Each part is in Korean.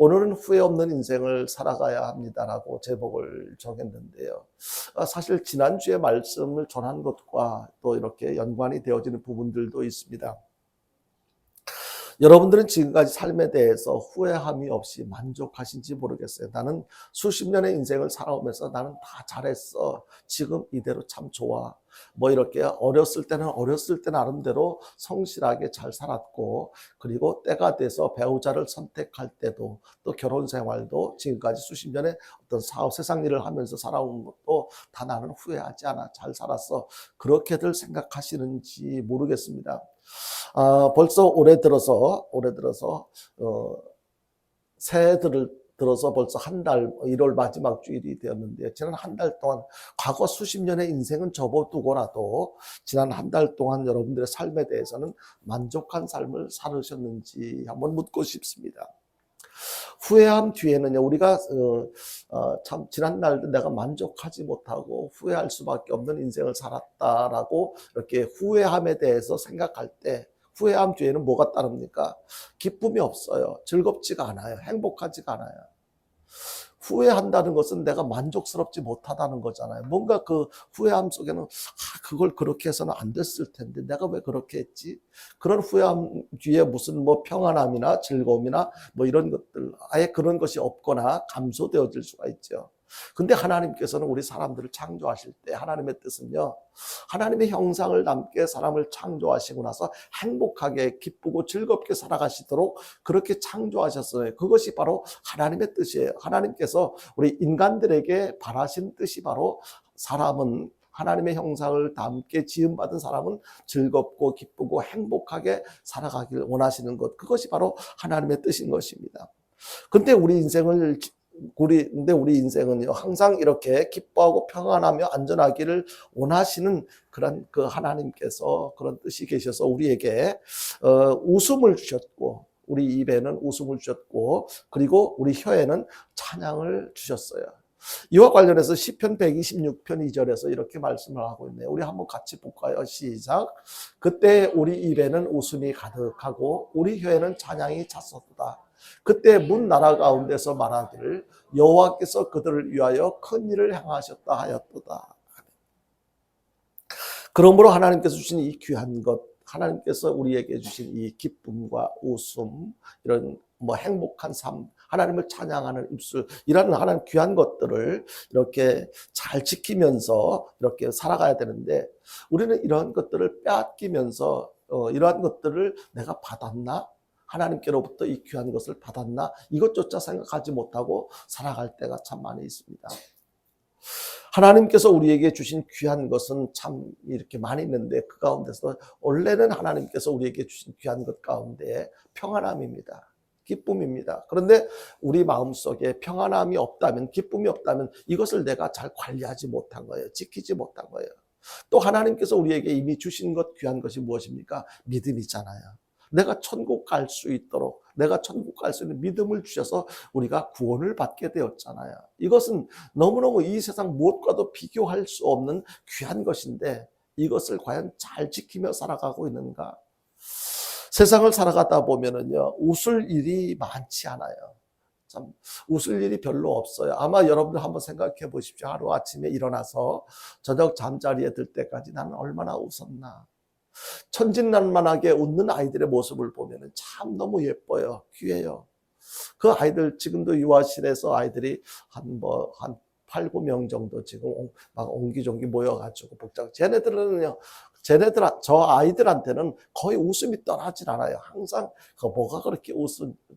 오늘은 후회 없는 인생을 살아가야 합니다라고 제목을 정했는데요. 사실 지난주에 말씀을 전한 것과 또 이렇게 연관이 되어지는 부분들도 있습니다. 여러분들은 지금까지 삶에 대해서 후회함이 없이 만족하신지 모르겠어요. 나는 수십 년의 인생을 살아오면서 나는 다 잘했어. 지금 이대로 참 좋아. 뭐 이렇게 어렸을 때는 나름대로 성실하게 잘 살았고, 그리고 때가 돼서 배우자를 선택할 때도, 또 결혼 생활도 지금까지 수십 년의 어떤 사업, 세상 일을 하면서 살아온 것도 다 나는 후회하지 않아. 잘 살았어. 그렇게들 생각하시는지 모르겠습니다. 벌써 올해 들어서 새해 들어서 벌써 한 달, 1월 마지막 주일이 되었는데, 지난 한 달 동안 과거 수십 년의 인생은 접어두고라도 지난 한 달 동안 여러분들의 삶에 대해서는 만족한 삶을 살으셨는지 한번 묻고 싶습니다. 후회함 뒤에는요, 우리가 참 지난날 내가 만족하지 못하고 후회할 수밖에 없는 인생을 살았다라고 이렇게 후회함에 대해서 생각할 때, 후회함 뒤에는 뭐가 따릅니까? 기쁨이 없어요. 즐겁지가 않아요. 행복하지가 않아요. 후회한다는 것은 내가 만족스럽지 못하다는 거잖아요. 뭔가 그 후회함 속에는 그걸 그렇게 해서는 안 됐을 텐데 내가 왜 그렇게 했지? 그런 후회함 뒤에 무슨 뭐 평안함이나 즐거움이나 뭐 이런 것들, 아예 그런 것이 없거나 감소되어질 수가 있죠. 근데 하나님께서는 우리 사람들을 창조하실 때 하나님의 뜻은요, 하나님의 형상을 담게 사람을 창조하시고 나서 행복하게 기쁘고 즐겁게 살아가시도록 그렇게 창조하셨어요. 그것이 바로 하나님의 뜻이에요. 하나님께서 우리 인간들에게 바라신 뜻이 바로 사람은, 하나님의 형상을 담게 지음받은 사람은 즐겁고 기쁘고 행복하게 살아가길 원하시는 것, 그것이 바로 하나님의 뜻인 것입니다. 근데 우리 인생은요, 항상 이렇게 기뻐하고 평안하며 안전하기를 원하시는 그런 그 하나님께서 그런 뜻이 계셔서 우리에게 웃음을 주셨고, 우리 입에는 웃음을 주셨고, 그리고 우리 혀에는 찬양을 주셨어요. 이와 관련해서 시편 126편 2절에서 이렇게 말씀을 하고 있네요. 우리 한번 같이 볼까요? 시작. 그때 우리 입에는 웃음이 가득하고 우리 혀에는 찬양이 찼었도다. 그때 문 나라 가운데서 말하기를 여호와께서 그들을 위하여 큰 일을 행하셨다 하였도다. 그러므로 하나님께서 주신 이 귀한 것, 하나님께서 우리에게 주신 이 기쁨과 웃음, 이런 뭐 행복한 삶, 하나님을 찬양하는 입술, 이런 하나님 귀한 것들을 이렇게 잘 지키면서 이렇게 살아가야 되는데, 우리는 이런 것들을 빼앗기면서 이러한 것들을 내가 받았나? 하나님께로부터 이 귀한 것을 받았나? 이것조차 생각하지 못하고 살아갈 때가 참 많이 있습니다. 하나님께서 우리에게 주신 귀한 것은 참 이렇게 많이 있는데, 그 가운데서 원래는 하나님께서 우리에게 주신 귀한 것 가운데 평안함입니다. 기쁨입니다. 그런데 우리 마음속에 평안함이 없다면, 기쁨이 없다면 이것을 내가 잘 관리하지 못한 거예요. 지키지 못한 거예요. 또 하나님께서 우리에게 이미 주신 것, 귀한 것이 무엇입니까? 믿음이잖아요. 내가 천국 갈 수 있도록, 내가 천국 갈 수 있는 믿음을 주셔서 우리가 구원을 받게 되었잖아요. 이것은 너무너무 이 세상 무엇과도 비교할 수 없는 귀한 것인데, 이것을 과연 잘 지키며 살아가고 있는가? 세상을 살아가다 보면은요, 웃을 일이 많지 않아요. 참 웃을 일이 별로 없어요. 아마 여러분들 한번 생각해 보십시오. 하루 아침에 일어나서 저녁 잠자리에 들 때까지 나는 얼마나 웃었나. 천진난만하게 웃는 아이들의 모습을 보면 참 너무 예뻐요. 귀해요. 그 아이들 지금도 유아실에서 아이들이 한 8, 9명 정도 지금 막 옹기종기 모여가지고 복장. 저 아이들한테는 거의 웃음이 떠나질 않아요. 항상 그 뭐가 그렇게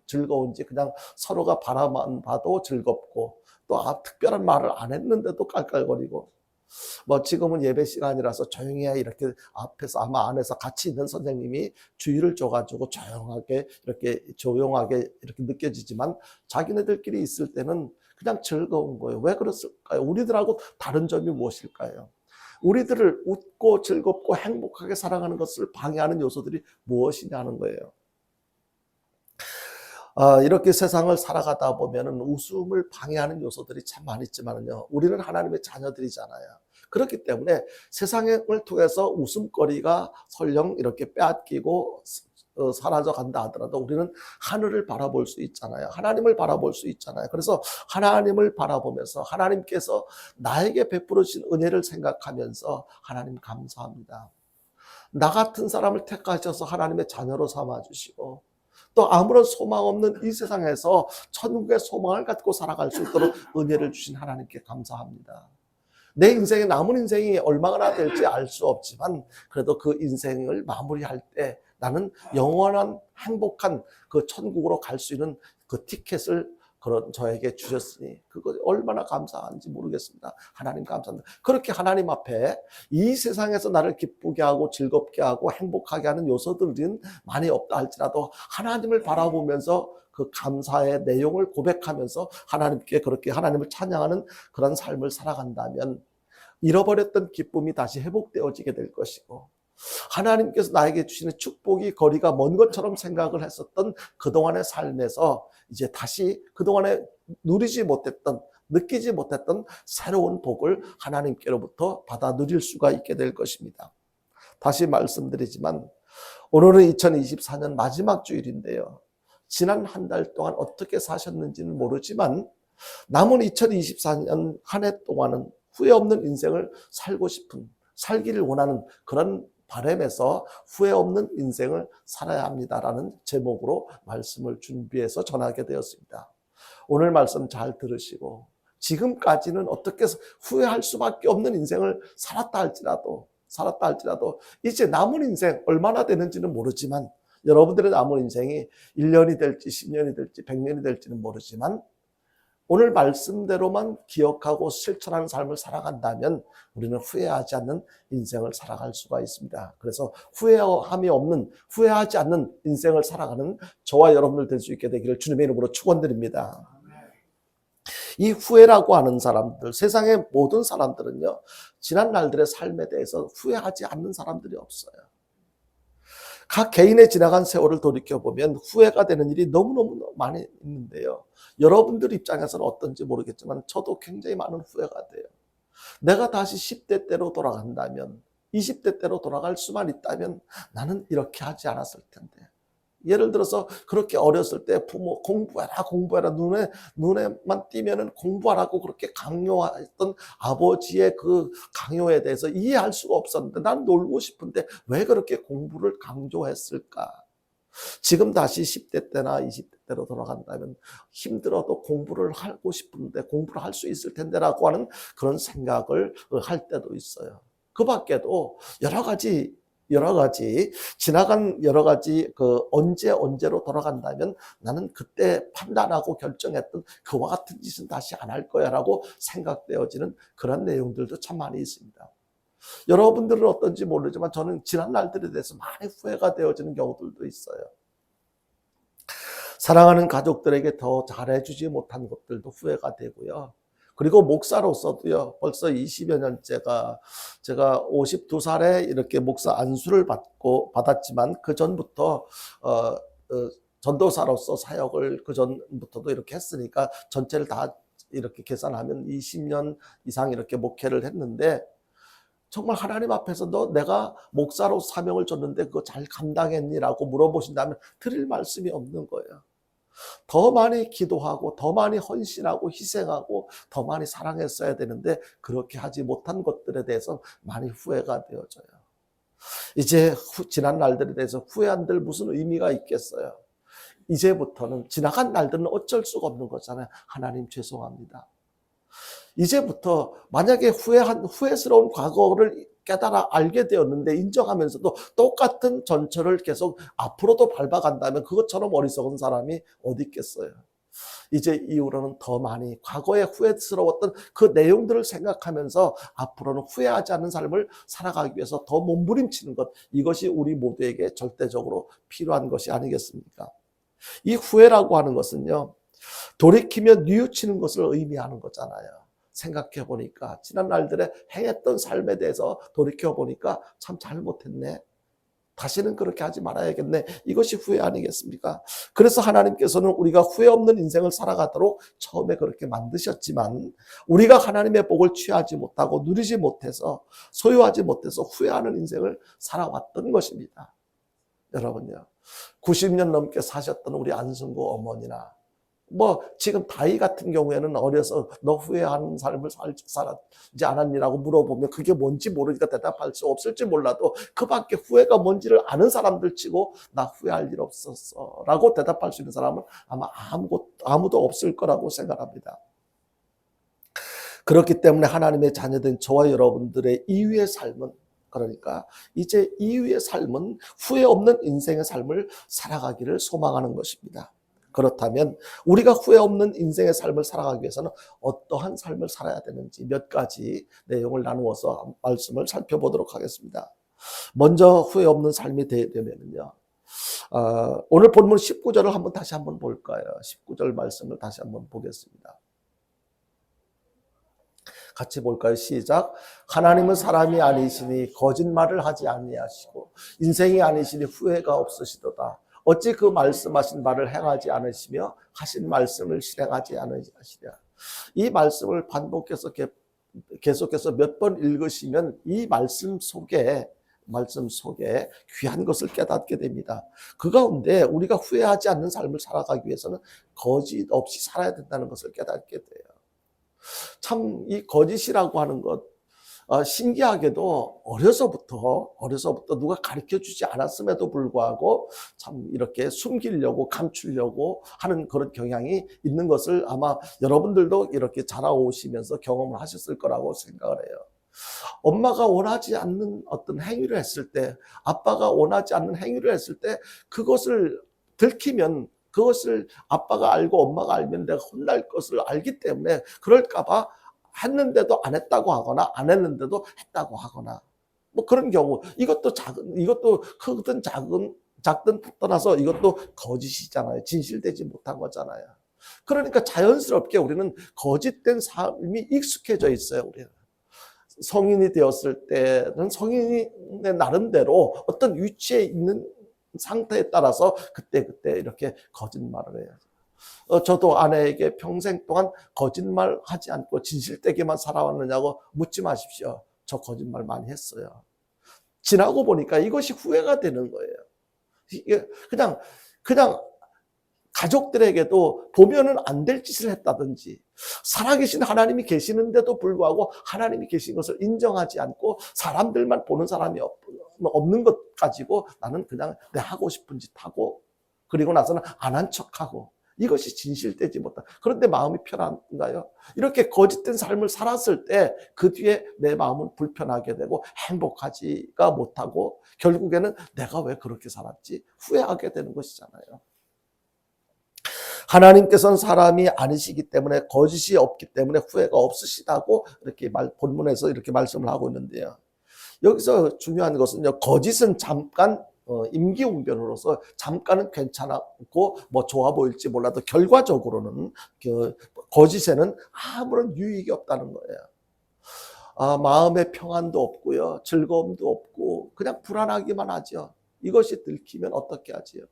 즐거운지, 그냥 서로가 바라만 봐도 즐겁고, 또 특별한 말을 안 했는데도 깔깔거리고, 뭐 지금은 예배 시간이라서 조용히 해, 이렇게 앞에서 아마 안에서 같이 있는 선생님이 주의를 줘가지고 조용하게 이렇게 느껴지지만, 자기네들끼리 있을 때는 그냥 즐거운 거예요. 왜 그랬을까요? 우리들하고 다른 점이 무엇일까요? 우리들을 웃고 즐겁고 행복하게 살아가는 것을 방해하는 요소들이 무엇이냐는 거예요. 이렇게 세상을 살아가다 보면은 웃음을 방해하는 요소들이 참 많이 있지만은요, 우리는 하나님의 자녀들이잖아요. 그렇기 때문에 세상을 통해서 웃음거리가 설령 이렇게 빼앗기고 사라져 간다 하더라도 우리는 하늘을 바라볼 수 있잖아요. 하나님을 바라볼 수 있잖아요. 그래서 하나님을 바라보면서 하나님께서 나에게 베풀어 주신 은혜를 생각하면서 하나님 감사합니다. 나 같은 사람을 택하셔서 하나님의 자녀로 삼아주시고 또 아무런 소망 없는 이 세상에서 천국의 소망을 갖고 살아갈 수 있도록 은혜를 주신 하나님께 감사합니다. 내 인생의 남은 인생이 얼마나 될지 알 수 없지만 그래도 그 인생을 마무리할 때 나는 영원한 행복한 그 천국으로 갈 수 있는 그 티켓을 그런 저에게 주셨으니 그거 얼마나 감사한지 모르겠습니다. 하나님 감사합니다. 그렇게 하나님 앞에 이 세상에서 나를 기쁘게 하고 즐겁게 하고 행복하게 하는 요소들은 많이 없다 할지라도 하나님을 바라보면서 그 감사의 내용을 고백하면서 하나님께 그렇게 하나님을 찬양하는 그런 삶을 살아간다면 잃어버렸던 기쁨이 다시 회복되어지게 될 것이고 하나님께서 나에게 주시는 축복이 거리가 먼 것처럼 생각을 했었던 그동안의 삶에서 이제 다시 그동안에 누리지 못했던 느끼지 못했던 새로운 복을 하나님께로부터 받아 누릴 수가 있게 될 것입니다. 다시 말씀드리지만 오늘은 2024년 마지막 주일인데요. 지난 한 달 동안 어떻게 사셨는지는 모르지만 남은 2024년 한 해 동안은 후회 없는 인생을 살고 싶은, 살기를 원하는 그런 바람에서 후회 없는 인생을 살아야 합니다라는 제목으로 말씀을 준비해서 전하게 되었습니다. 오늘 말씀 잘 들으시고 지금까지는 어떻게 후회할 수밖에 없는 인생을 살았다 할지라도 이제 남은 인생 얼마나 되는지는 모르지만 여러분들의 남은 인생이 1년이 될지 10년이 될지 100년이 될지는 모르지만 오늘 말씀대로만 기억하고 실천하는 삶을 살아간다면 우리는 후회하지 않는 인생을 살아갈 수가 있습니다. 그래서 후회하지 않는 인생을 살아가는 저와 여러분들 될 수 있게 되기를 주님의 이름으로 축원드립니다. 이 후회라고 하는 사람들, 세상의 모든 사람들은요, 지난 날들의 삶에 대해서 후회하지 않는 사람들이 없어요. 각 개인의 지나간 세월을 돌이켜보면 후회가 되는 일이 너무너무 많이 있는데요. 여러분들 입장에서는 어떤지 모르겠지만 저도 굉장히 많은 후회가 돼요. 내가 다시 10대 때로 돌아간다면 20대 때로 돌아갈 수만 있다면 나는 이렇게 하지 않았을 텐데. 예를 들어서 그렇게 어렸을 때 부모 공부해라 눈에만 띄면은 공부하라고 그렇게 강요했던 아버지의 그 강요에 대해서 이해할 수가 없었는데 난 놀고 싶은데 왜 그렇게 공부를 강조했을까? 지금 다시 10대 때나 20대 때로 돌아간다면 힘들어도 공부를 하고 싶은데 공부를 할 수 있을 텐데라고 하는 그런 생각을 할 때도 있어요. 그 밖에도 여러 가지 지나간 여러 가지 그 언제로 돌아간다면 나는 그때 판단하고 결정했던 그와 같은 짓은 다시 안 할 거야라고 생각되어지는 그런 내용들도 참 많이 있습니다. 여러분들은 어떤지 모르지만 저는 지난 날들에 대해서 많이 후회가 되어지는 경우들도 있어요. 사랑하는 가족들에게 더 잘해주지 못한 것들도 후회가 되고요. 그리고 목사로서도요, 벌써 20여 년째가 제가 52살에 이렇게 목사 안수를 받았지만 그 전부터 전도사로서 사역을 그 전부터도 이렇게 했으니까 전체를 다 이렇게 계산하면 20년 이상 이렇게 목회를 했는데 정말 하나님 앞에서 너 내가 목사로 사명을 줬는데 그거 잘 감당했니라고 물어보신다면 드릴 말씀이 없는 거예요. 더 많이 기도하고 더 많이 헌신하고 희생하고 더 많이 사랑했어야 되는데 그렇게 하지 못한 것들에 대해서 많이 후회가 되어져요. 이제 지난 날들에 대해서 후회한들 무슨 의미가 있겠어요. 이제부터는 지나간 날들은 어쩔 수가 없는 거잖아요. 하나님 죄송합니다. 이제부터 만약에 후회스러운 과거를 깨달아 알게 되었는데 인정하면서도 똑같은 전철을 계속 앞으로도 밟아간다면 그것처럼 어리석은 사람이 어디 있겠어요. 이제 이후로는 더 많이 과거에 후회스러웠던 그 내용들을 생각하면서 앞으로는 후회하지 않는 삶을 살아가기 위해서 더 몸부림치는 것, 이것이 우리 모두에게 절대적으로 필요한 것이 아니겠습니까? 이 후회라고 하는 것은요, 돌이키며 뉘우치는 것을 의미하는 거잖아요. 생각해 보니까 지난 날들에 행했던 삶에 대해서 돌이켜 보니까 참 잘못했네. 다시는 그렇게 하지 말아야겠네. 이것이 후회 아니겠습니까? 그래서 하나님께서는 우리가 후회 없는 인생을 살아가도록 처음에 그렇게 만드셨지만 우리가 하나님의 복을 취하지 못하고 누리지 못해서 소유하지 못해서 후회하는 인생을 살아왔던 것입니다. 여러분요. 90년 넘게 사셨던 우리 안승구 어머니나 지금 다이 같은 경우에는 어려서 너 후회하는 삶을 살지 않았니라고 물어보면 그게 뭔지 모르니까 대답할 수 없을지 몰라도 그 밖에 후회가 뭔지를 아는 사람들 치고 나 후회할 일 없었어 라고 대답할 수 있는 사람은 아마 아무도 없을 거라고 생각합니다. 그렇기 때문에 하나님의 자녀된 저와 여러분들의 이후의 삶은, 그러니까 이제 이후의 삶은 후회 없는 인생의 삶을 살아가기를 소망하는 것입니다. 그렇다면 우리가 후회 없는 인생의 삶을 살아가기 위해서는 어떠한 삶을 살아야 되는지 몇 가지 내용을 나누어서 말씀을 살펴보도록 하겠습니다. 먼저 후회 없는 삶이 되려면요, 오늘 본문 19절을 다시 한번 볼까요? 19절 말씀을 다시 한번 보겠습니다. 같이 볼까요? 시작. 하나님은 사람이 아니시니 거짓말을 하지 아니하시고 인생이 아니시니 후회가 없으시도다. 어찌 그 말씀하신 바를 행하지 않으시며 하신 말씀을 실행하지 않으시랴. 이 말씀을 반복해서 계속해서 몇 번 읽으시면 이 말씀 속에 귀한 것을 깨닫게 됩니다. 그 가운데 우리가 후회하지 않는 삶을 살아가기 위해서는 거짓 없이 살아야 된다는 것을 깨닫게 돼요. 참 이 거짓이라고 하는 것, 신기하게도 어려서부터 누가 가르쳐 주지 않았음에도 불구하고 참 이렇게 숨기려고 감추려고 하는 그런 경향이 있는 것을 아마 여러분들도 이렇게 자라오시면서 경험을 하셨을 거라고 생각을 해요. 엄마가 원하지 않는 어떤 행위를 했을 때, 아빠가 원하지 않는 행위를 했을 때 그것을 들키면, 그것을 아빠가 알고 엄마가 알면 내가 혼날 것을 알기 때문에 그럴까봐 했는데도 안 했다고 하거나 안 했는데도 했다고 하거나 그런 경우, 이것도 크든 작든 떠나서 이것도 거짓이잖아요. 진실되지 못한 거잖아요. 그러니까 자연스럽게 우리는 거짓된 삶이 익숙해져 있어요. 우리는 성인이 되었을 때는 성인의 나름대로 어떤 위치에 있는 상태에 따라서 그때 이렇게 거짓말을 해요. 저도 아내에게 평생 동안 거짓말하지 않고 진실되게만 살아왔느냐고 묻지 마십시오. 저 거짓말 많이 했어요. 지나고 보니까 이것이 후회가 되는 거예요. 이게 그냥 가족들에게도 보면은 안 될 짓을 했다든지, 살아계신 하나님이 계시는데도 불구하고 하나님이 계신 것을 인정하지 않고 사람들만 보는 사람이 없는 것 가지고 나는 그냥 내 하고 싶은 짓 하고 그리고 나서는 안 한 척하고, 이것이 진실되지 못한, 그런데 마음이 편한가요? 이렇게 거짓된 삶을 살았을 때 그 뒤에 내 마음은 불편하게 되고 행복하지가 못하고 결국에는 내가 왜 그렇게 살았지? 후회하게 되는 것이잖아요. 하나님께서는 사람이 아니시기 때문에, 거짓이 없기 때문에 후회가 없으시다고 이렇게 본문에서 이렇게 말씀을 하고 있는데요. 여기서 중요한 것은요, 거짓은 잠깐 임기응변으로서 잠깐은 괜찮았고 좋아 보일지 몰라도 결과적으로는 거짓에는 아무런 유익이 없다는 거예요. 마음의 평안도 없고요, 즐거움도 없고 그냥 불안하기만 하죠. 이것이 들키면 어떻게 하지요?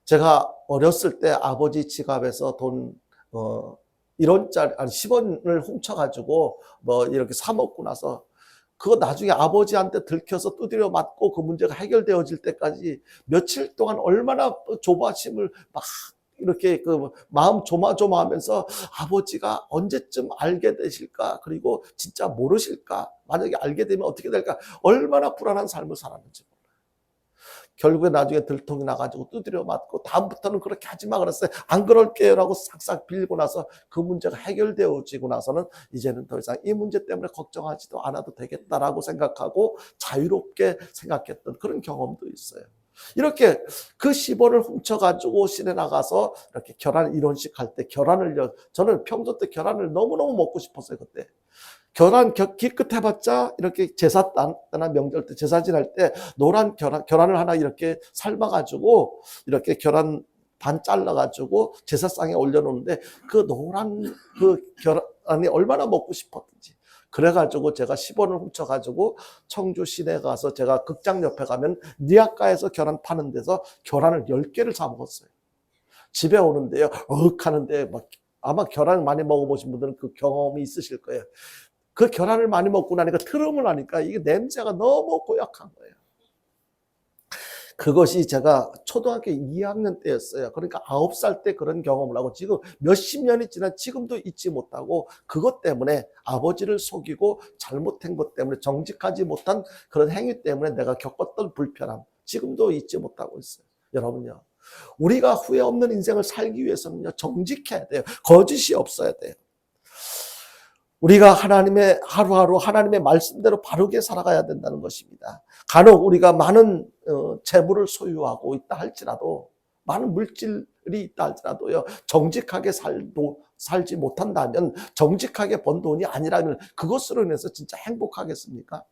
제가 어렸을 때 아버지 지갑에서 돈 1원짜리, 10원을 훔쳐가지고 이렇게 사 먹고 나서 그거 나중에 아버지한테 들켜서 두드려 맞고 그 문제가 해결되어질 때까지 며칠 동안 얼마나 조바심을 막 이렇게 마음 조마조마하면서 아버지가 언제쯤 알게 되실까, 그리고 진짜 모르실까, 만약에 알게 되면 어떻게 될까, 얼마나 불안한 삶을 살았는지. 결국에 나중에 들통이 나가지고 두드려 맞고 다음부터는 그렇게 하지 마 그랬어요. 안 그럴게요 라고 싹싹 빌고 나서 그 문제가 해결되어지고 나서는 이제는 더 이상 이 문제 때문에 걱정하지도 않아도 되겠다라고 생각하고 자유롭게 생각했던 그런 경험도 있어요. 이렇게 그 10원을 훔쳐가지고 시내 나가서 이렇게 계란 1원씩 할 때 저는 평소 때 계란을 너무너무 먹고 싶었어요. 그때 계란 기껏 해봤자 이렇게 제사 때나 명절 때 제사 지날 때 노란 계란을 하나 이렇게 삶아가지고 이렇게 계란 반 잘라가지고 제사상에 올려놓는데 그 노란 그 계란이 얼마나 먹고 싶었든지, 그래가지고 제가 10원을 훔쳐가지고 청주 시내 가서 제가 극장 옆에 가면 니아가에서 계란 파는 데서 계란을 10개를 사 먹었어요. 집에 오는데요, 하는데 아마 계란을 많이 먹어보신 분들은 그 경험이 있으실 거예요. 그 계란을 많이 먹고 나니까 트름을 하니까 이게 냄새가 너무 고약한 거예요. 그것이 제가 초등학교 2학년 때였어요. 그러니까 9살 때 그런 경험을 하고 지금 몇십 년이 지난 지금도 잊지 못하고 그것 때문에 아버지를 속이고 잘못한 것 때문에 정직하지 못한 그런 행위 때문에 내가 겪었던 불편함 지금도 잊지 못하고 있어요. 여러분요. 우리가 후회 없는 인생을 살기 위해서는요. 정직해야 돼요. 거짓이 없어야 돼요. 우리가 하나님의 하루하루 하나님의 말씀대로 바르게 살아가야 된다는 것입니다. 간혹 우리가 많은 재물을 소유하고 있다 할지라도 많은 물질이 있다 할지라도요. 정직하게 살지 못한다면 정직하게 번 돈이 아니라면 그것으로 인해서 진짜 행복하겠습니까?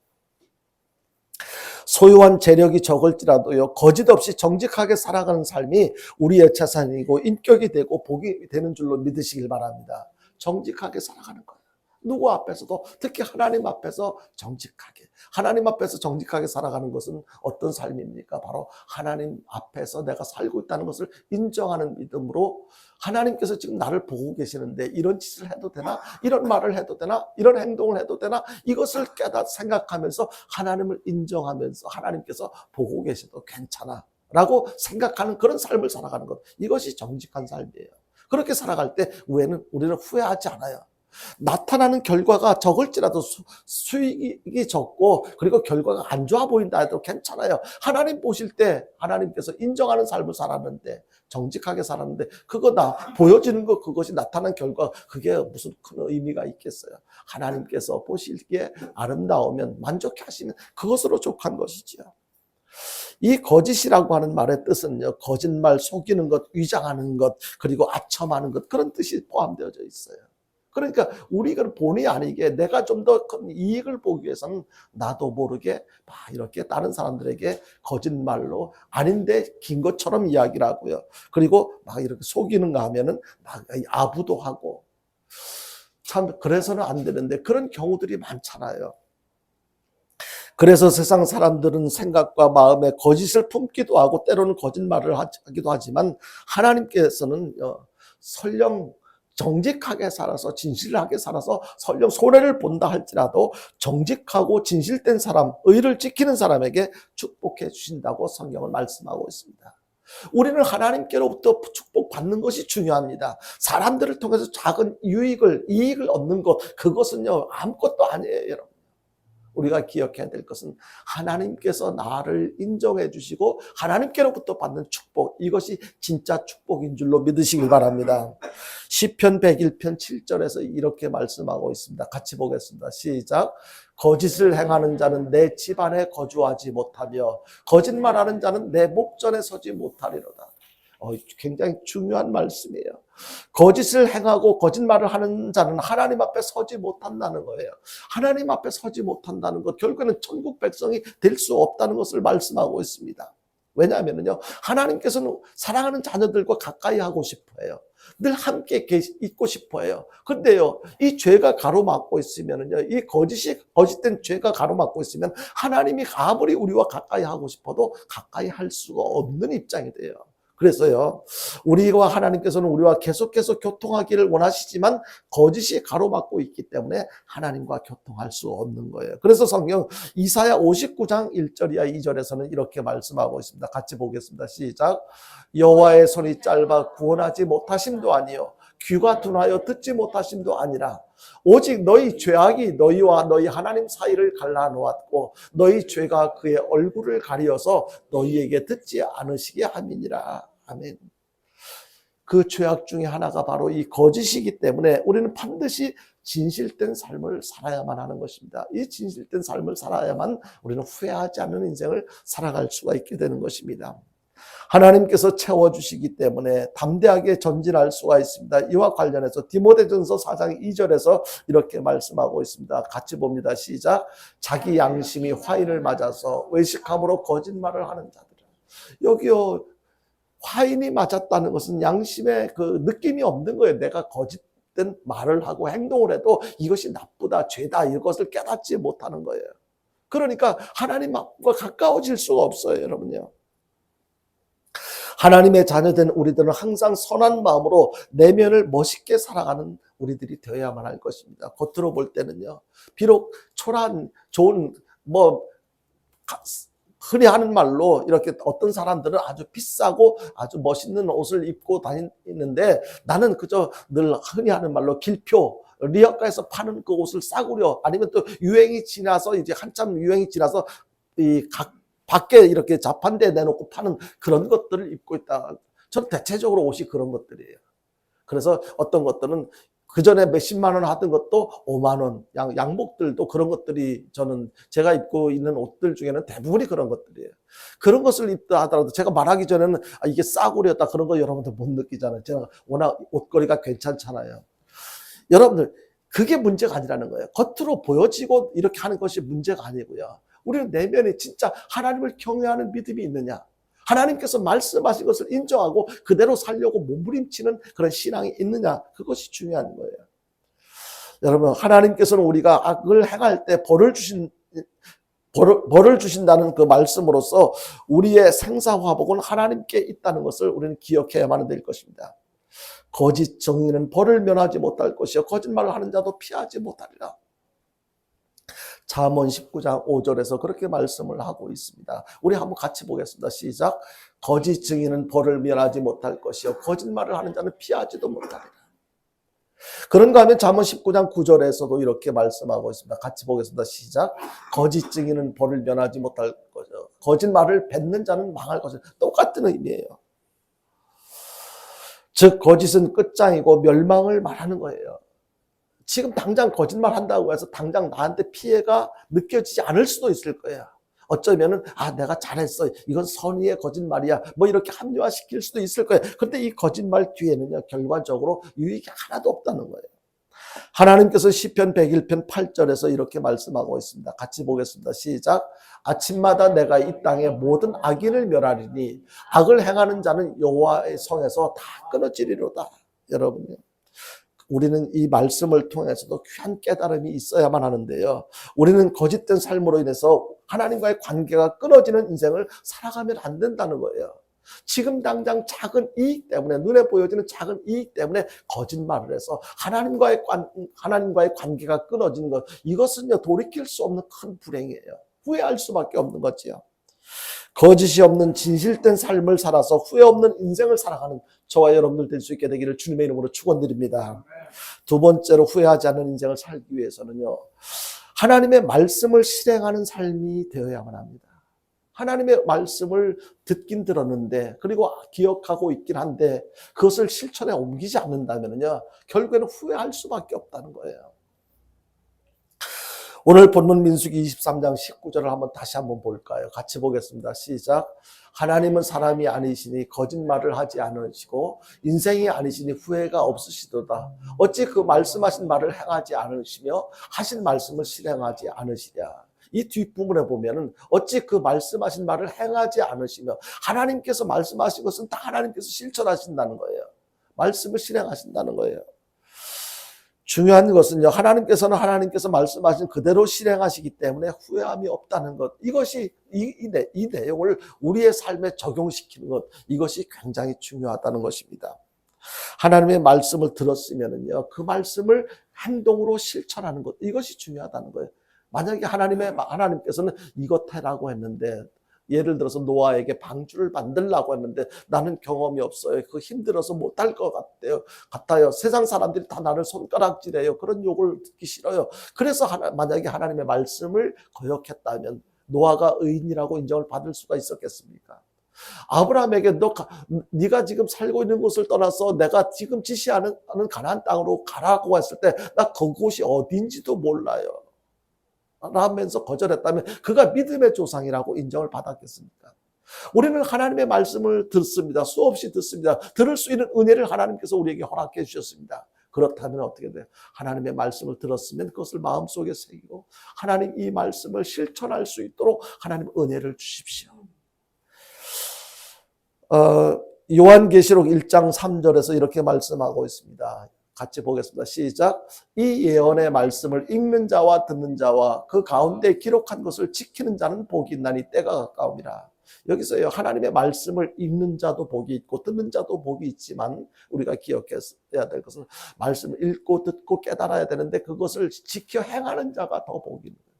소유한 재력이 적을지라도요. 거짓 없이 정직하게 살아가는 삶이 우리의 재산이고 인격이 되고 복이 되는 줄로 믿으시길 바랍니다. 정직하게 살아가는 거예요. 누구 앞에서도 특히 하나님 앞에서 정직하게 하나님 앞에서 정직하게 살아가는 것은 어떤 삶입니까? 바로 하나님 앞에서 내가 살고 있다는 것을 인정하는 믿음으로 하나님께서 지금 나를 보고 계시는데 이런 짓을 해도 되나? 이런 말을 해도 되나? 이런 행동을 해도 되나? 이것을 생각하면서 하나님을 인정하면서 하나님께서 보고 계셔도 괜찮아 라고 생각하는 그런 삶을 살아가는 것, 이것이 정직한 삶이에요. 그렇게 살아갈 때 우리는 후회하지 않아요. 나타나는 결과가 적을지라도 수익이 적고 그리고 결과가 안 좋아 보인다 해도 괜찮아요. 하나님 보실 때 하나님께서 인정하는 삶을 살았는데 정직하게 살았는데 그거 보여지는 거 그것이 나타난 결과 그게 무슨 큰 의미가 있겠어요. 하나님께서 보시기에 아름다우면 만족해 하시면 그것으로 족한 것이지요. 이 거짓이라고 하는 말의 뜻은요. 거짓말, 속이는 것, 위장하는 것, 그리고 아첨하는 것 그런 뜻이 포함되어져 있어요. 그러니까 우리가 본의 아니게 내가 좀 더 큰 이익을 보기 위해서는 나도 모르게 막 이렇게 다른 사람들에게 거짓말로 아닌데 긴 것처럼 이야기를 하고요. 그리고 막 이렇게 속이는가 하면은 막 아부도 하고 참 그래서는 안 되는데 그런 경우들이 많잖아요. 그래서 세상 사람들은 생각과 마음에 거짓을 품기도 하고 때로는 거짓말을 하기도 하지만 하나님께서는 설령 정직하게 살아서 진실하게 살아서 설령 손해를 본다 할지라도 정직하고 진실된 사람, 의를 지키는 사람에게 축복해 주신다고 성경은 말씀하고 있습니다. 우리는 하나님께로부터 축복받는 것이 중요합니다. 사람들을 통해서 작은 이익을 얻는 것, 그것은요 아무것도 아니에요, 여러분. 우리가 기억해야 될 것은 하나님께서 나를 인정해 주시고 하나님께로부터 받는 축복, 이것이 진짜 축복인 줄로 믿으시길 바랍니다. 시편 101편 7절에서 이렇게 말씀하고 있습니다. 같이 보겠습니다. 시작. 거짓을 행하는 자는 내 집안에 거주하지 못하며 거짓말하는 자는 내 목전에 서지 못하리로다. 굉장히 중요한 말씀이에요. 거짓을 행하고 거짓말을 하는 자는 하나님 앞에 서지 못한다는 거예요. 하나님 앞에 서지 못한다는 것, 결국에는 천국 백성이 될 수 없다는 것을 말씀하고 있습니다. 왜냐하면요, 하나님께서는 사랑하는 자녀들과 가까이 하고 싶어요. 늘 함께 있고 싶어요. 근데요, 이 죄가 가로막고 있으면요, 이 거짓된 죄가 가로막고 있으면 하나님이 아무리 우리와 가까이 하고 싶어도 가까이 할 수가 없는 입장이 돼요. 그래서요, 우리와 하나님께서는 우리와 계속해서 교통하기를 원하시지만 거짓이 가로막고 있기 때문에 하나님과 교통할 수 없는 거예요. 그래서 성경 이사야 59장 1절이야 2절에서는 이렇게 말씀하고 있습니다. 같이 보겠습니다. 시작. 여호와의 손이 짧아 구원하지 못하심도 아니요 귀가 둔하여 듣지 못하심도 아니라 오직 너희 죄악이 너희와 너희 하나님 사이를 갈라놓았고 너희 죄가 그의 얼굴을 가리어서 너희에게 듣지 않으시게 함이니라. 아멘. 그 죄악 중에 하나가 바로 이 거짓이기 때문에 우리는 반드시 진실된 삶을 살아야만 하는 것입니다. 이 진실된 삶을 살아야만 우리는 후회하지 않는 인생을 살아갈 수가 있게 되는 것입니다. 하나님께서 채워주시기 때문에 담대하게 전진할 수가 있습니다. 이와 관련해서 디모데전서 4장 2절에서 이렇게 말씀하고 있습니다. 같이 봅니다. 시작. 자기 양심이 화인을 맞아서 외식함으로 거짓말을 하는 자들. 여기요, 화인이 맞았다는 것은 양심에 그 느낌이 없는 거예요. 내가 거짓된 말을 하고 행동을 해도 이것이 나쁘다, 죄다, 이것을 깨닫지 못하는 거예요. 그러니까 하나님과 가까워질 수가 없어요, 여러분요. 하나님의 자녀된 우리들은 항상 선한 마음으로 내면을 멋있게 살아가는 우리들이 되어야만 할 것입니다. 겉으로 볼 때는요, 비록 초라한 좋은 흔히 하는 말로 이렇게 어떤 사람들은 아주 비싸고 아주 멋있는 옷을 입고 다니는데 나는 그저 늘 흔히 하는 말로 길표, 리어카에서 파는 그 옷을 싸구려 아니면 또 유행이 지나서 이제 한참 유행이 지나서 이 각 밖에 이렇게 자판대에 내놓고 파는 그런 것들을 입고 있다. 저는 대체적으로 옷이 그런 것들이에요. 그래서 어떤 것들은 그 전에 몇십만 원 하던 것도 5만 원, 양복들도 그런 것들이 저는 제가 입고 있는 옷들 중에는 대부분이 그런 것들이에요. 그런 것을 입다 하더라도 제가 말하기 전에는 이게 싸구려다 그런 거 여러분들 못 느끼잖아요. 제가 워낙 옷걸이가 괜찮잖아요. 여러분들 그게 문제가 아니라는 거예요. 겉으로 보여지고 이렇게 하는 것이 문제가 아니고요. 우리는 내면에 진짜 하나님을 경외하는 믿음이 있느냐? 하나님께서 말씀하신 것을 인정하고 그대로 살려고 몸부림치는 그런 신앙이 있느냐? 그것이 중요한 거예요. 여러분, 하나님께서는 우리가 악을 행할 때 벌을 주신다는 그 말씀으로써 우리의 생사화복은 하나님께 있다는 것을 우리는 기억해야만 될 것입니다. 거짓 정의는 벌을 면하지 못할 것이요 거짓말을 하는 자도 피하지 못하리라. 잠언 19장 5절에서 그렇게 말씀을 하고 있습니다. 우리 한번 같이 보겠습니다. 시작. 거짓 증인은 벌을 면하지 못할 것이요 거짓말을 하는 자는 피하지도 못하리라. 그런가 하면 잠언 19장 9절에서도 이렇게 말씀하고 있습니다. 같이 보겠습니다. 시작. 거짓 증인은 벌을 면하지 못할 것이요 거짓말을 뱉는 자는 망할 것이요. 똑같은 의미예요. 즉 거짓은 끝장이고 멸망을 말하는 거예요. 지금 당장 거짓말 한다고 해서 당장 나한테 피해가 느껴지지 않을 수도 있을 거예요. 어쩌면은 내가 잘했어. 이건 선의의 거짓말이야. 뭐 이렇게 합리화시킬 수도 있을 거예요. 그런데 이 거짓말 뒤에는요. 결과적으로 유익이 하나도 없다는 거예요. 하나님께서 시편 101편 8절에서 이렇게 말씀하고 있습니다. 같이 보겠습니다. 시작. 아침마다 내가 이 땅의 모든 악인을 멸하리니 악을 행하는 자는 여호와의 성에서 다 끊어지리로다. 여러분요. 우리는 이 말씀을 통해서도 귀한 깨달음이 있어야만 하는데요. 우리는 거짓된 삶으로 인해서 하나님과의 관계가 끊어지는 인생을 살아가면 안 된다는 거예요. 지금 당장 작은 이익 때문에 눈에 보여지는 작은 이익 때문에 거짓말을 해서 하나님과의 관계가 끊어지는 것 이것은요 돌이킬 수 없는 큰 불행이에요. 후회할 수밖에 없는 거지요. 거짓이 없는 진실된 삶을 살아서 후회 없는 인생을 살아가는 저와 여러분들 될 수 있게 되기를 주님의 이름으로 축원드립니다. 두 번째로 후회하지 않는 인생을 살기 위해서는요. 하나님의 말씀을 실행하는 삶이 되어야만 합니다. 하나님의 말씀을 듣긴 들었는데 그리고 기억하고 있긴 한데 그것을 실천에 옮기지 않는다면요. 결국에는 후회할 수밖에 없다는 거예요. 오늘 본문 민수기 23장 19절을 다시 한번 볼까요? 같이 보겠습니다. 시작. 하나님은 사람이 아니시니 거짓말을 하지 않으시고 인생이 아니시니 후회가 없으시도다. 어찌 그 말씀하신 말을 행하지 않으시며 하신 말씀을 실행하지 않으시랴. 이 뒷부분에 보면은 어찌 그 말씀하신 말을 행하지 않으시며 하나님께서 말씀하신 것은 다 하나님께서 실천하신다는 거예요. 말씀을 실행하신다는 거예요. 중요한 것은요. 하나님께서는 하나님께서 말씀하신 그대로 실행하시기 때문에 후회함이 없다는 것. 이것이 이 내용을 우리의 삶에 적용시키는 것. 이것이 굉장히 중요하다는 것입니다. 하나님의 말씀을 들었으면은요. 그 말씀을 행동으로 실천하는 것. 이것이 중요하다는 거예요. 만약에 하나님께서는 이것 해라고 했는데 예를 들어서 노아에게 방주를 만들라고 했는데 나는 경험이 없어요. 그거 힘들어서 못할 것 같아요. 세상 사람들이 다 나를 손가락질해요. 그런 욕을 듣기 싫어요. 그래서 만약에 하나님의 말씀을 거역했다면 노아가 의인이라고 인정을 받을 수가 있었겠습니까? 아브라함에게 네가 지금 살고 있는 곳을 떠나서 내가 지금 지시하는 가나안 땅으로 가라고 했을 때 나 그곳이 어딘지도 몰라요. 라면서 거절했다면 그가 믿음의 조상이라고 인정을 받았겠습니까? 우리는 하나님의 말씀을 듣습니다. 수없이 듣습니다. 들을 수 있는 은혜를 하나님께서 우리에게 허락해 주셨습니다. 그렇다면 어떻게 돼요? 하나님의 말씀을 들었으면 그것을 마음속에 새기고 하나님 이 말씀을 실천할 수 있도록 하나님 은혜를 주십시오. 요한계시록 1장 3절에서 이렇게 말씀하고 있습니다. 같이 보겠습니다. 시작. 이 예언의 말씀을 읽는 자와 듣는 자와 그 가운데 기록한 것을 지키는 자는 복이 있나니 때가 가까움이라. 여기서요 하나님의 말씀을 읽는 자도 복이 있고 듣는 자도 복이 있지만 우리가 기억해야 될 것은 말씀을 읽고 듣고 깨달아야 되는데 그것을 지켜 행하는 자가 더 복이 있는 거예요.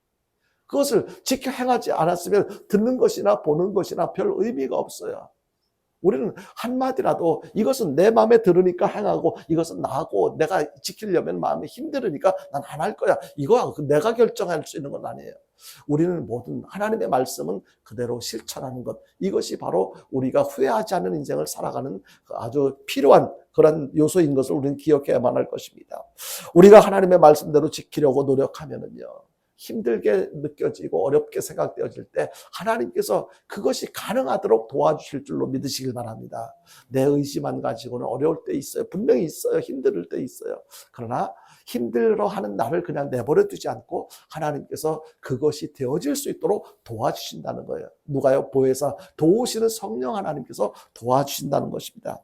그것을 지켜 행하지 않았으면 듣는 것이나 보는 것이나 별 의미가 없어요. 우리는 한마디라도 이것은 내 마음에 들으니까 행하고 이것은 나하고 내가 지키려면 마음이 힘들으니까 난 안 할 거야. 이거 내가 결정할 수 있는 건 아니에요. 우리는 모든 하나님의 말씀은 그대로 실천하는 것. 이것이 바로 우리가 후회하지 않는 인생을 살아가는 아주 필요한 그런 요소인 것을 우리는 기억해야만 할 것입니다. 우리가 하나님의 말씀대로 지키려고 노력하면은요. 힘들게 느껴지고 어렵게 생각되어질 때 하나님께서 그것이 가능하도록 도와주실 줄로 믿으시길 바랍니다. 내 의지만 가지고는 어려울 때 있어요. 분명히 있어요. 힘들 때 있어요. 그러나 힘들어하는 나를 그냥 내버려 두지 않고 하나님께서 그것이 되어질 수 있도록 도와주신다는 거예요. 누가요? 보혜사 도우시는 성령 하나님께서 도와주신다는 것입니다.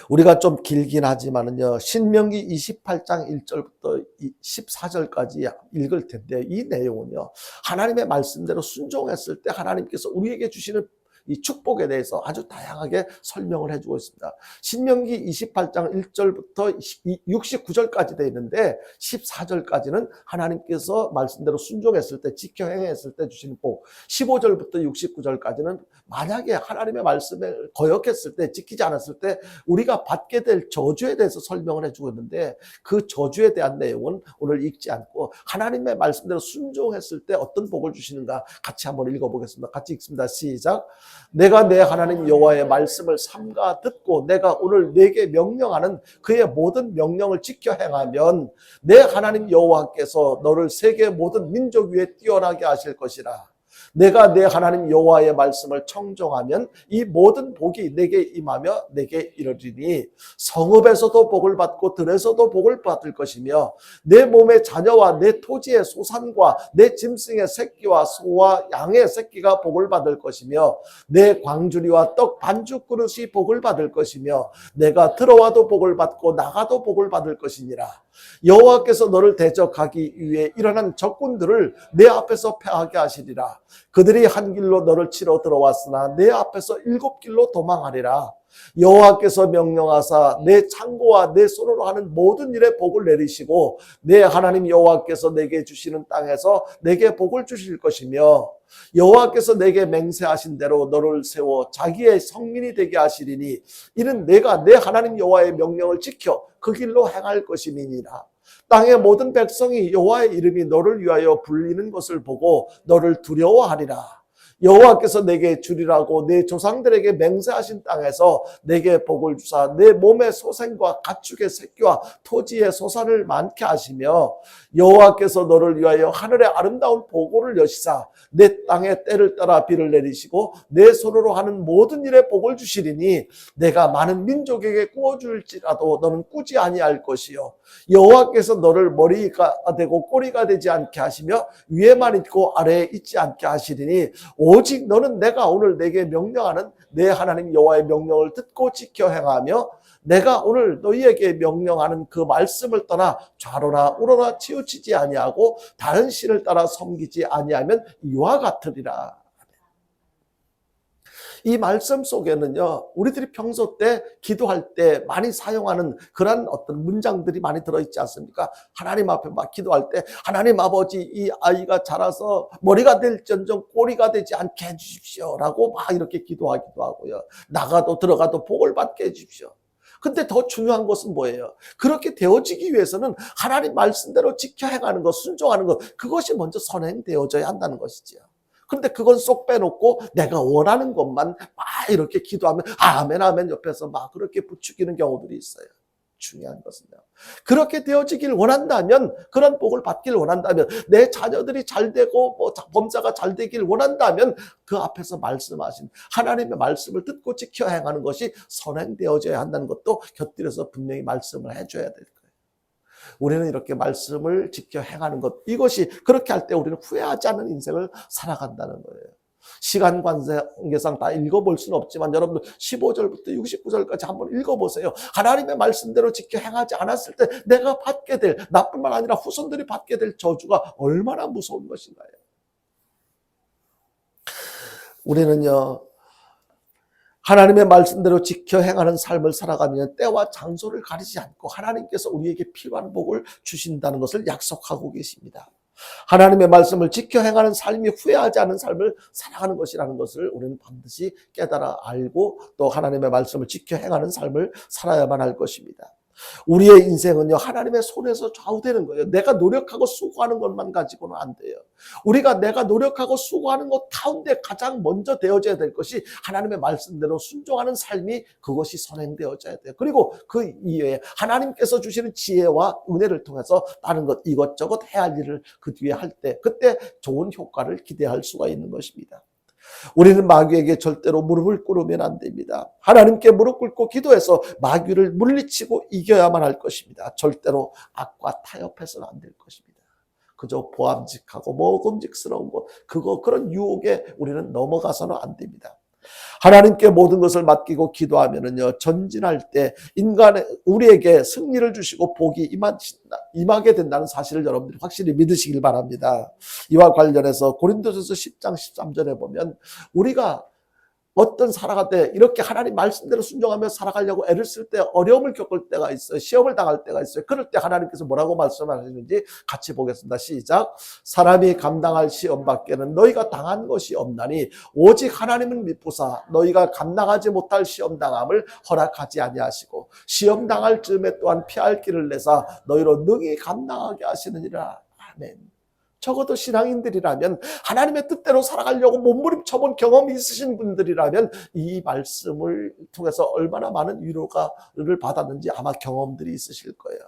우리가 좀 길긴 하지만은요, 신명기 28장 1절부터 14절까지 읽을 텐데, 이 내용은요, 하나님의 말씀대로 순종했을 때 하나님께서 우리에게 주시는 이 축복에 대해서 아주 다양하게 설명을 해주고 있습니다. 신명기 28장 1절부터 69절까지 되어 있는데 14절까지는 하나님께서 말씀대로 순종했을 때, 지켜 행했을 때 주시는 복, 15절부터 69절까지는 만약에 하나님의 말씀을 거역했을 때, 지키지 않았을 때 우리가 받게 될 저주에 대해서 설명을 해주고 있는데, 그 저주에 대한 내용은 오늘 읽지 않고 하나님의 말씀대로 순종했을 때 어떤 복을 주시는가 같이 한번 읽어보겠습니다. 같이 읽습니다. 시작. 내가 내 하나님 여호와의 말씀을 삼가 듣고 내가 오늘 네게 명령하는 그의 모든 명령을 지켜 행하면 내 하나님 여호와께서 너를 세계 모든 민족 위에 뛰어나게 하실 것이라. 내가 내 하나님 여호와의 말씀을 청종하면 이 모든 복이 내게 임하며 내게 이르리니 성읍에서도 복을 받고 들에서도 복을 받을 것이며 내 몸의 자녀와 내 토지의 소산과 내 짐승의 새끼와 소와 양의 새끼가 복을 받을 것이며 내 광주리와 떡 반죽 그릇이 복을 받을 것이며 내가 들어와도 복을 받고 나가도 복을 받을 것이니라. 여호와께서 너를 대적하기 위해 일어난 적군들을 내 앞에서 패하게 하시리라. 그들이 한 길로 너를 치러 들어왔으나 내 앞에서 7길로 도망하리라. 여호와께서 명령하사 내 창고와 내 손으로 하는 모든 일에 복을 내리시고 내 하나님 여호와께서 내게 주시는 땅에서 내게 복을 주실 것이며 여호와께서 내게 맹세하신 대로 너를 세워 자기의 성민이 되게 하시리니 이는 내가 내 하나님 여호와의 명령을 지켜 그 길로 행할 것임이니라. 땅의 모든 백성이 여호와의 이름이 너를 위하여 불리는 것을 보고 너를 두려워하리라. 여호와께서 내게 주리라고 내 조상들에게 맹세하신 땅에서 내게 복을 주사 내 몸의 소생과 가축의 새끼와 토지의 소산을 많게 하시며 여호와께서 너를 위하여 하늘의 아름다운 보고를 여시사 내 땅에 때를 따라 비를 내리시고 내 손으로 하는 모든 일에 복을 주시리니 내가 많은 민족에게 구워줄지라도 너는 꾸지 아니할 것이요 여호와께서 너를 머리가 되고 꼬리가 되지 않게 하시며 위에만 있고 아래에 있지 않게 하시리니 오직 너는 내가 오늘 내게 명령하는 내 하나님 여호와의 명령을 듣고 지켜 행하며 내가 오늘 너희에게 명령하는 그 말씀을 떠나 좌로나 우로나 치우치지 아니하고 다른 신을 따라 섬기지 아니하면 이와 같으리라. 이 말씀 속에는요, 우리들이 평소 때 기도할 때 많이 사용하는 그런 어떤 문장들이 많이 들어있지 않습니까? 하나님 앞에 막 기도할 때 하나님 아버지 이 아이가 자라서 머리가 될지언정 꼬리가 되지 않게 해주십시오 라고 막 이렇게 기도하기도 하고요. 나가도 들어가도 복을 받게 해주십시오. 근데 더 중요한 것은 뭐예요? 그렇게 되어지기 위해서는 하나님 말씀대로 지켜 행하는 것, 순종하는 것, 그것이 먼저 선행되어져야 한다는 것이죠. 그런데 그건 쏙 빼놓고 내가 원하는 것만 막 이렇게 기도하면 아멘 아멘 옆에서 막 그렇게 부추기는 경우들이 있어요. 중요한 것은요. 그렇게 되어지길 원한다면, 그런 복을 받길 원한다면, 내 자녀들이 잘 되고 뭐 범사가 잘 되길 원한다면 그 앞에서 말씀하신 하나님의 말씀을 듣고 지켜 행하는 것이 선행되어져야 한다는 것도 곁들여서 분명히 말씀을 해줘야 될 거예요. 우리는 이렇게 말씀을 지켜 행하는 것, 이것이 그렇게 할 때 우리는 후회하지 않는 인생을 살아간다는 거예요. 시간 관계상 다 읽어볼 수는 없지만 여러분들 15절부터 69절까지 한번 읽어보세요. 하나님의 말씀대로 지켜 행하지 않았을 때 내가 받게 될, 나뿐만 아니라 후손들이 받게 될 저주가 얼마나 무서운 것인가요? 우리는요, 하나님의 말씀대로 지켜 행하는 삶을 살아가면 때와 장소를 가리지 않고 하나님께서 우리에게 필요한 복을 주신다는 것을 약속하고 계십니다. 하나님의 말씀을 지켜 행하는 삶이 후회하지 않은 삶을 살아가는 것이라는 것을 우리는 반드시 깨달아 알고 또 하나님의 말씀을 지켜 행하는 삶을 살아야만 할 것입니다. 우리의 인생은요, 하나님의 손에서 좌우되는 거예요. 내가 노력하고 수고하는 것만 가지고는 안 돼요. 우리가 내가 노력하고 수고하는 것 가운데 가장 먼저 되어져야 될 것이 하나님의 말씀대로 순종하는 삶이 그것이 선행되어져야 돼요. 그리고 그 이외에 하나님께서 주시는 지혜와 은혜를 통해서 다른 것 이것저것 해야 할 일을 그 뒤에 할 때 그때 좋은 효과를 기대할 수가 있는 것입니다. 우리는 마귀에게 절대로 무릎을 꿇으면 안 됩니다. 하나님께 무릎 꿇고 기도해서 마귀를 물리치고 이겨야만 할 것입니다. 절대로 악과 타협해서는 안 될 것입니다. 그저 보암직하고 먹음직스러운 것, 그런 유혹에 우리는 넘어가서는 안 됩니다. 하나님께 모든 것을 맡기고 기도하면은요, 전진할 때 우리에게 승리를 주시고 복이 임하게 된다는 사실을 여러분들이 확실히 믿으시길 바랍니다. 이와 관련해서 고린도전서 10장 13절에 보면 우리가 어떤 살아갈 때 이렇게 하나님 말씀대로 순종하며 살아가려고 애를 쓸 때 어려움을 겪을 때가 있어요. 시험을 당할 때가 있어요. 그럴 때 하나님께서 뭐라고 말씀하시는지 같이 보겠습니다. 시작. 사람이 감당할 시험 밖에는 너희가 당한 것이 없나니 오직 하나님은 미쁘사 너희가 감당하지 못할 시험 당함을 허락하지 아니하시고 시험 당할 즈음에 또한 피할 길을 내사 너희로 능히 감당하게 하시느니라. 아멘. 적어도 신앙인들이라면 하나님의 뜻대로 살아가려고 몸부림쳐본 경험이 있으신 분들이라면 이 말씀을 통해서 얼마나 많은 위로를 받았는지 아마 경험들이 있으실 거예요.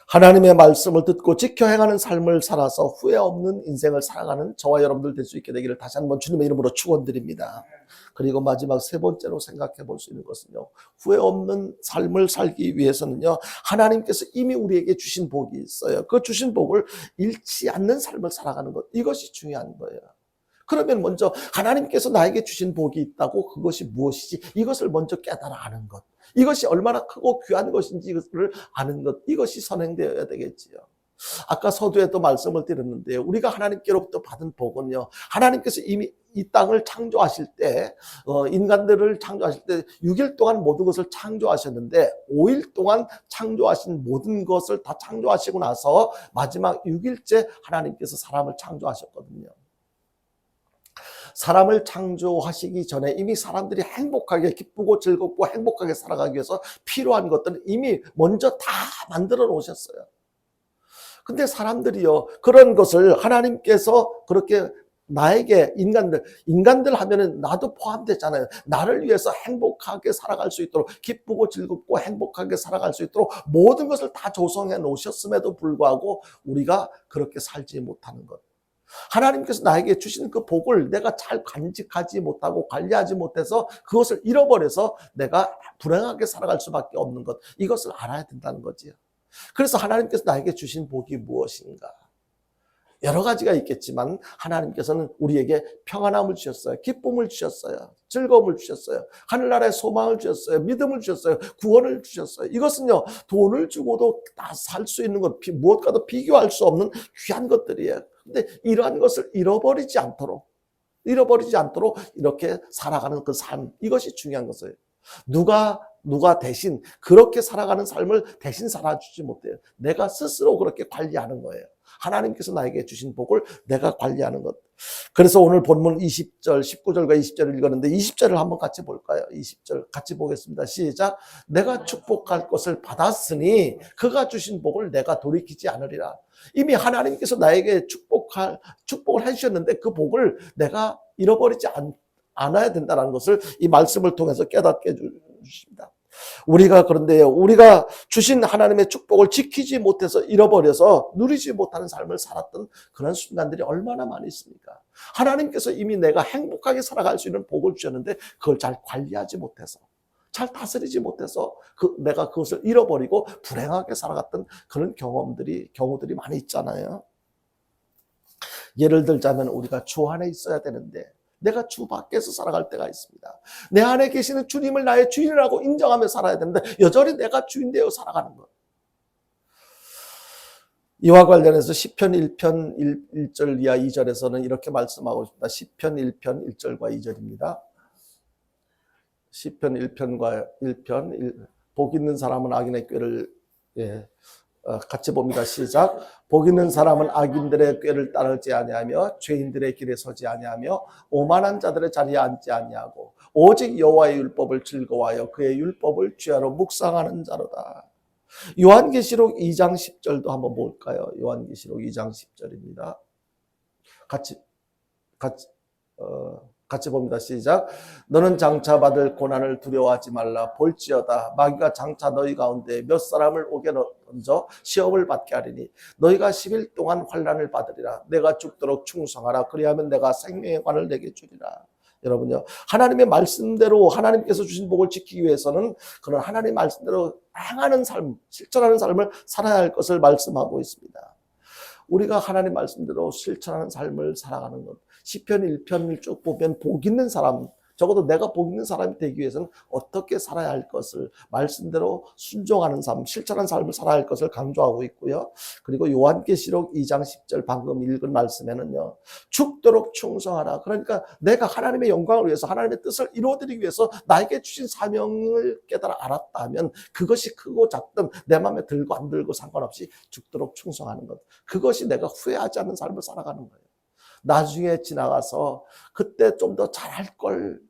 하나님의 말씀을 듣고 지켜 행하는 삶을 살아서 후회 없는 인생을 살아가는 저와 여러분들 될 수 있게 되기를 다시 한번 주님의 이름으로 축원드립니다. 그리고 마지막 세 번째로 생각해 볼 수 있는 것은요, 후회 없는 삶을 살기 위해서는요, 하나님께서 이미 우리에게 주신 복이 있어요. 그 주신 복을 잃지 않는 삶을 살아가는 것, 이것이 중요한 거예요. 그러면 먼저 하나님께서 나에게 주신 복이 있다고, 그것이 무엇이지, 이것을 먼저 깨달아 아는 것, 이것이 얼마나 크고 귀한 것인지 이것을 아는 것, 이것이 선행되어야 되겠지요. 아까 서두에도 말씀을 드렸는데요, 우리가 하나님께로부터 받은 복은요, 하나님께서 이미 이 땅을 창조하실 때, 인간들을 창조하실 때 6일 동안 모든 것을 창조하셨는데 5일 동안 창조하신 모든 것을 다 창조하시고 나서 마지막 6일째 하나님께서 사람을 창조하셨거든요. 사람을 창조하시기 전에 이미 사람들이 행복하게, 기쁘고 즐겁고 행복하게 살아가기 위해서 필요한 것들은 이미 먼저 다 만들어 놓으셨어요. 근데 사람들이요, 그런 것을 하나님께서 그렇게 나에게, 인간들 하면은 나도 포함되잖아요. 나를 위해서 행복하게 살아갈 수 있도록, 기쁘고 즐겁고 행복하게 살아갈 수 있도록 모든 것을 다 조성해 놓으셨음에도 불구하고 우리가 그렇게 살지 못하는 것. 하나님께서 나에게 주신 그 복을 내가 잘 간직하지 못하고 관리하지 못해서 그것을 잃어버려서 내가 불행하게 살아갈 수밖에 없는 것, 이것을 알아야 된다는 거지요. 그래서 하나님께서 나에게 주신 복이 무엇인가? 여러 가지가 있겠지만 하나님께서는 우리에게 평안함을 주셨어요. 기쁨을 주셨어요. 즐거움을 주셨어요. 하늘나라의 소망을 주셨어요. 믿음을 주셨어요. 구원을 주셨어요. 이것은요, 돈을 주고도 다 살 수 있는 것, 무엇과도 비교할 수 없는 귀한 것들이에요. 근데 이러한 것을 잃어버리지 않도록 이렇게 살아가는 그 삶, 이것이 중요한 것이에요. 누가 대신 그렇게 살아가는 삶을 대신 살아주지 못해요. 내가 스스로 그렇게 관리하는 거예요. 하나님께서 나에게 주신 복을 내가 관리하는 것. 그래서 오늘 본문 20절, 19절과 20절을 읽었는데 20절을 한번 같이 볼까요? 20절 같이 보겠습니다. 시작. 내가 축복할 것을 받았으니 그가 주신 복을 내가 돌이키지 않으리라. 이미 하나님께서 나에게 축복을 해주셨는데 그 복을 내가 잃어버리지 않아야 된다는 것을 이 말씀을 통해서 깨닫게 해주십니다. 우리가 주신 하나님의 축복을 지키지 못해서 잃어버려서 누리지 못하는 삶을 살았던 그런 순간들이 얼마나 많이 있습니까? 하나님께서 이미 내가 행복하게 살아갈 수 있는 복을 주셨는데 그걸 잘 관리하지 못해서, 잘 다스리지 못해서 내가 그것을 잃어버리고 불행하게 살아갔던 그런 경우들이 많이 있잖아요. 예를 들자면 우리가 주 안에 있어야 되는데 내가 주 밖에서 살아갈 때가 있습니다. 내 안에 계시는 주님을 나의 주인이라고 인정하며 살아야 되는데 여전히 내가 주인 되어 살아가는 것. 이와 관련해서 시편 1편 1절 이하 2절에서는 이렇게 말씀하고 있습니다. 시편 1편 1절과 2절입니다. 시편 1편과 1편 복 있는 사람은 악인의 꾀를 같이 봅니다. 시작. 복 있는 사람은 악인들의 꾀를 따르지 아니하며 죄인들의 길에 서지 아니하며 오만한 자들의 자리에 앉지 아니하고 오직 여호와의 율법을 즐거워하여 그의 율법을 주야로 묵상하는 자로다. 요한계시록 2장 10절도 한번 볼까요? 요한계시록 2장 10절입니다. 같이 봅니다. 시작. 너는 장차 받을 고난을 두려워하지 말라. 볼지어다 마귀가 장차 너희 가운데 몇 사람을 오게 던져 시험을 받게 하리니 너희가 10일 동안 환난을 받으리라. 내가 죽도록 충성하라. 그리하면 내가 생명의 관을 내게 주리라. 여러분요, 하나님의 말씀대로 하나님께서 주신 복을 지키기 위해서는 그런 하나님의 말씀대로 행하는 삶, 실천하는 삶을 살아야 할 것을 말씀하고 있습니다. 우리가 하나님 말씀대로 실천하는 삶을 살아가는 것. 시편 1편을 쭉 보면 복 있는 사람, 적어도 내가 복 있는 사람이 되기 위해서는 어떻게 살아야 할 것을 말씀대로 순종하는 삶, 실천하는 삶을 살아야 할 것을 강조하고 있고요. 그리고 요한계시록 2장 10절 방금 읽은 말씀에는요, 죽도록 충성하라. 그러니까 내가 하나님의 영광을 위해서 하나님의 뜻을 이루어드리기 위해서 나에게 주신 사명을 깨달아 알았다 하면 그것이 크고 작든 내 마음에 들고 안 들고 상관없이 죽도록 충성하는 것. 그것이 내가 후회하지 않는 삶을 살아가는 거예요. 나중에 지나가서 그때 좀 더 잘할 걸,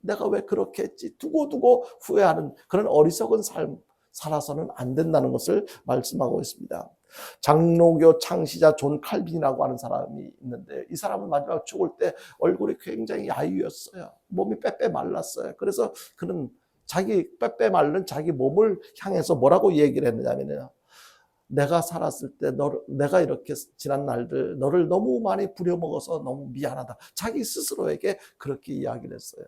내가 왜 그렇게 했지, 두고두고 후회하는 그런 어리석은 삶 살아서는 안 된다는 것을 말씀하고 있습니다. 장로교 창시자 존 칼빈이라고 하는 사람이 있는데, 이 사람은 마지막 죽을 때 얼굴이 굉장히 야유였어요. 몸이 빼빼 말랐어요. 그래서 그는 자기 빼빼 마른 자기 몸을 향해서 뭐라고 얘기를 했느냐면요, 내가 살았을 때 내가 이렇게 지난 날들 너를 너무 많이 부려먹어서 너무 미안하다. 자기 스스로에게 그렇게 이야기를 했어요.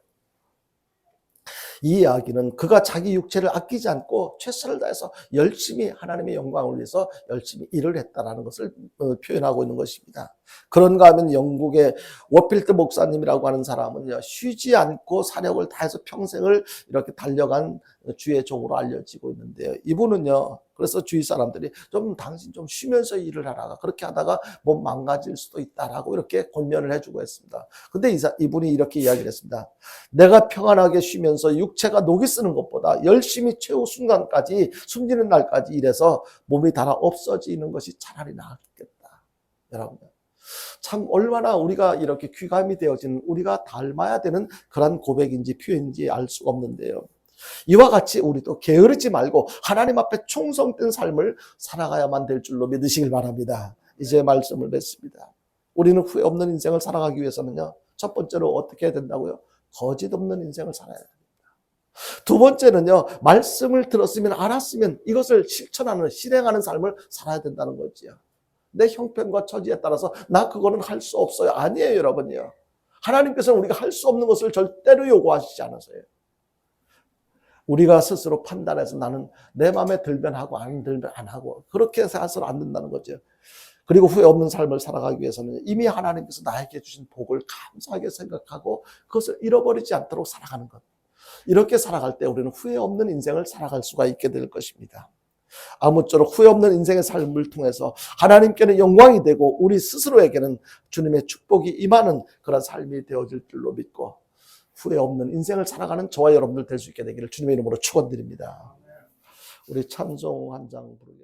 이 이야기는 그가 자기 육체를 아끼지 않고 최선을 다해서 열심히 하나님의 영광을 위해서 열심히 일을 했다는 것을 표현하고 있는 것입니다. 그런가 하면 영국의 워필드 목사님이라고 하는 사람은요, 쉬지 않고 사력을 다해서 평생을 이렇게 달려간 주의 종으로 알려지고 있는데요. 이분은요, 그래서 주위 사람들이 당신 좀 쉬면서 일을 하라. 그렇게 하다가 몸 망가질 수도 있다라고 이렇게 권면을 해주고 했습니다. 근데 이분이 이렇게 이야기를 했습니다. 내가 평안하게 쉬면서 육체가 녹이 쓰는 것보다 열심히 최후 순간까지 숨지는 날까지 일해서 몸이 닳아 없어지는 것이 차라리 나았겠다. 여러분, 참 얼마나 우리가 이렇게 귀감이 되어진, 우리가 닮아야 되는 그런 고백인지 표현인지 알 수가 없는데요. 이와 같이 우리도 게으르지 말고 하나님 앞에 충성된 삶을 살아가야만 될 줄로 믿으시길 바랍니다. 이제 말씀을 맺습니다. 우리는 후회 없는 인생을 살아가기 위해서는요, 첫 번째로 어떻게 해야 된다고요? 거짓 없는 인생을 살아야 됩니다. 두 번째는요, 말씀을 들었으면 알았으면 이것을 실천하는, 실행하는 삶을 살아야 된다는 거지요. 내 형편과 처지에 따라서 나 그거는 할 수 없어요. 아니에요, 여러분요. 하나님께서는 우리가 할 수 없는 것을 절대로 요구하시지 않으세요. 우리가 스스로 판단해서 나는 내 마음에 들면 하고 안 들면 안 하고 그렇게 해서는 안 된다는 거죠. 그리고 후회 없는 삶을 살아가기 위해서는 이미 하나님께서 나에게 주신 복을 감사하게 생각하고 그것을 잃어버리지 않도록 살아가는 것. 이렇게 살아갈 때 우리는 후회 없는 인생을 살아갈 수가 있게 될 것입니다. 아무쪼록 후회 없는 인생의 삶을 통해서 하나님께는 영광이 되고 우리 스스로에게는 주님의 축복이 임하는 그런 삶이 되어질 줄로 믿고 후회 없는 인생을 살아가는 저와 여러분들 될 수 있게 되기를 주님의 이름으로 축원드립니다. 우리 찬송 한 장 부르겠습니다.